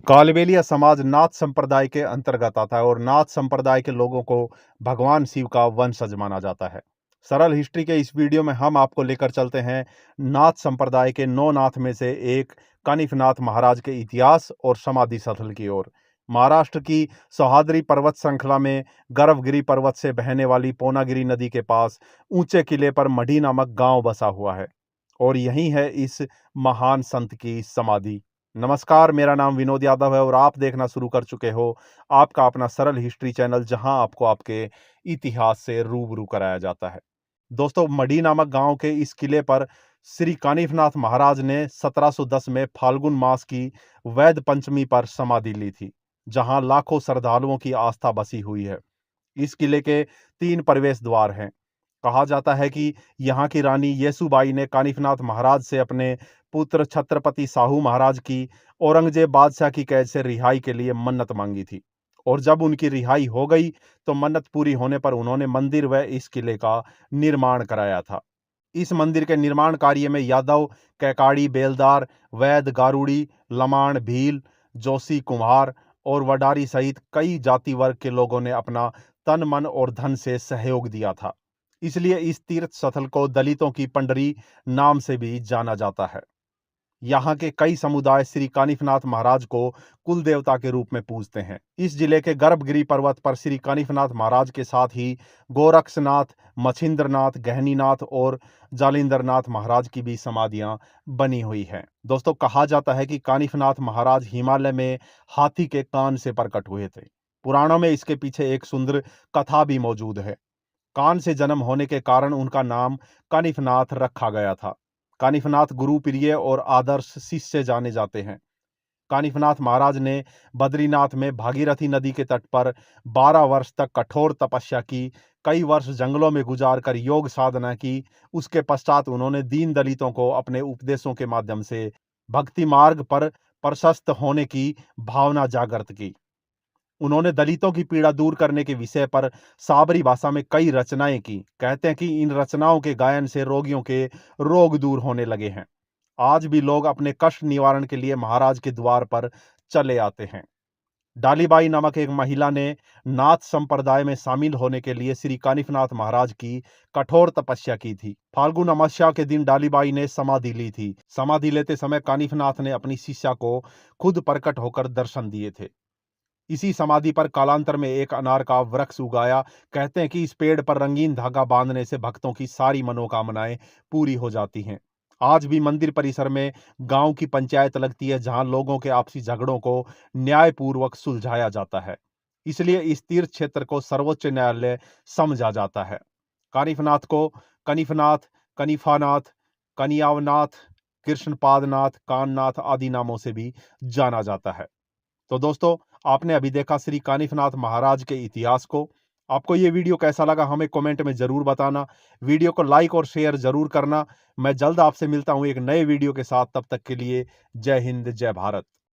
कालबेलिया समाज नाथ संप्रदाय के अंतर्गत आता है और नाथ संप्रदाय के लोगों को भगवान शिव का वंशज माना जाता है। सरल हिस्ट्री के इस वीडियो में हम आपको लेकर चलते हैं नाथ संप्रदाय के 9 नाथ में से एक कानिफनाथ महाराज के इतिहास और समाधि स्थल की ओर। महाराष्ट्र की सह्याद्री पर्वत श्रृंखला में गर्भगिरी पर्वत से बहने वाली पोनागिरी नदी के पास ऊंचे किले पर मढ़ी नामक गांव बसा हुआ है और यही है इस महान संत की समाधि। नमस्कार, मेरा नाम विनोद यादव है और आप देखना शुरू कर चुके हो आपका अपना सरल हिस्ट्री चैनल, जहां आपको आपके इतिहास से रूबरू कराया जाता है। दोस्तों, मढ़ी नामक गांव के इस किले पर श्री कानिफनाथ महाराज ने 1710 में फाल्गुन मास की वैध पंचमी पर समाधि ली थी, जहां लाखों श्रद्धालुओं की आस्था बसी हुई है। इस किले के 3 प्रवेश द्वार हैं। कहा जाता है कि यहाँ की रानी येसुबाई ने कानिफनाथ महाराज से अपने पुत्र छत्रपति साहू महाराज की औरंगजेब बादशाह की कैद से रिहाई के लिए मन्नत मांगी थी और जब उनकी रिहाई हो गई तो मन्नत पूरी होने पर उन्होंने मंदिर व इस किले का निर्माण कराया था। इस मंदिर के निर्माण कार्य में यादव, कैकाड़ी, बेलदार, वैद, गारुड़ी, लमाण, भील, जोशी, कुम्हार और वडारी सहित कई जाति वर्ग के लोगों ने अपना तन, मन और धन से सहयोग दिया था। इसलिए इस तीर्थ स्थल को दलितों की पंडरी नाम से भी जाना जाता है। यहाँ के कई समुदाय श्री कानिफनाथ महाराज को कुल देवता के रूप में पूजते हैं। इस जिले के गर्भगिरी पर्वत पर श्री कानिफनाथ महाराज के साथ ही गोरक्षनाथ, मछिंद्रनाथ, गहनीनाथ और जालिंदरनाथ महाराज की भी समाधियां बनी हुई हैं। दोस्तों, कहा जाता है कि कानिफनाथ महाराज हिमालय में हाथी के कान से प्रकट हुए थे। पुराणों में इसके पीछे एक सुंदर कथा भी मौजूद है। कान से जन्म होने के कारण उनका नाम कानिफनाथ रखा गया था। कानिफनाथ गुरु प्रिय और आदर्श शिष्य जाने जाते हैं। कानिफनाथ महाराज ने बद्रीनाथ में भागीरथी नदी के तट पर 12 वर्ष तक कठोर तपस्या की, कई वर्ष जंगलों में गुजार कर योग साधना की। उसके पश्चात उन्होंने दीन दलितों को अपने उपदेशों के माध्यम से भक्ति मार्ग पर प्रशस्त होने की भावना जागृत की। उन्होंने दलितों की पीड़ा दूर करने के विषय पर साबरी भाषा में कई रचनाएं की। कहते हैं कि इन रचनाओं के गायन से रोगियों के रोग दूर होने लगे हैं। आज भी लोग अपने कष्ट निवारण के लिए महाराज के द्वार पर चले आते हैं। डालीबाई नामक एक महिला ने नाथ संप्रदाय में शामिल होने के लिए श्री कानिफनाथ महाराज की कठोर तपस्या की थी। फाल्गुन अमावस्या के दिन डालीबाई ने समाधि ली थी। समाधि लेते समय कानिफनाथ ने अपनी शिष्या को खुद प्रकट होकर दर्शन दिए थे। इसी समाधि पर कालांतर में एक अनार का वृक्ष उगाया। कहते हैं कि इस पेड़ पर रंगीन धागा बांधने से भक्तों की सारी मनोकामनाएं पूरी हो जाती हैं। आज भी मंदिर परिसर में गांव की पंचायत लगती है, जहां लोगों के आपसी झगड़ों को न्यायपूर्वक सुलझाया जाता है। इसलिए इस तीर्थ क्षेत्र को सर्वोच्च न्यायालय समझा जाता है। कानिफनाथ को कनिफनाथ, कनिफानाथ, कनियावनाथ, कृष्णपादनाथ, काननाथ आदि नामों से भी जाना जाता है। तो दोस्तों, आपने अभी देखा श्री कानिफनाथ महाराज के इतिहास को। आपको ये वीडियो कैसा लगा हमें कमेंट में जरूर बताना। वीडियो को लाइक और शेयर जरूर करना। मैं जल्द आपसे मिलता हूँ एक नए वीडियो के साथ। तब तक के लिए जय हिंद, जय भारत।